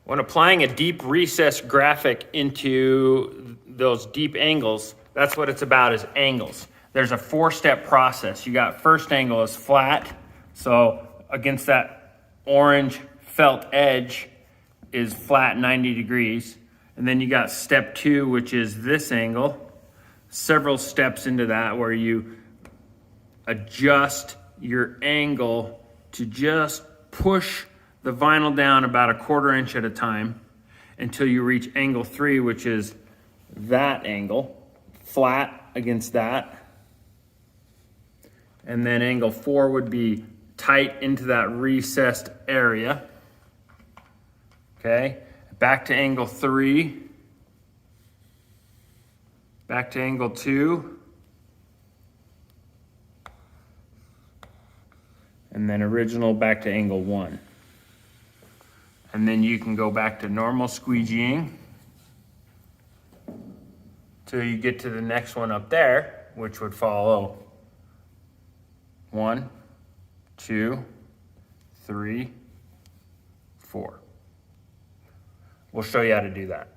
When applying a deep recess graphic into those deep angles, that's what it's about, is angles. There's a 4-step process. You got first angle is flat. So against that orange felt edge is flat 90 degrees. And then you got step 2, which is this angle. Several steps into that where you adjust your angle to just push the vinyl down about 1/4 inch at a time until you reach angle 3, which is that angle, flat against that. And then angle 4 would be tight into that recessed area. Okay, back to angle 3, back to angle 2, and then original back to angle 1. And then you can go back to normal squeegeeing till you get to the next one up there, which would follow 1, 2, 3, 4. We'll show you how to do that.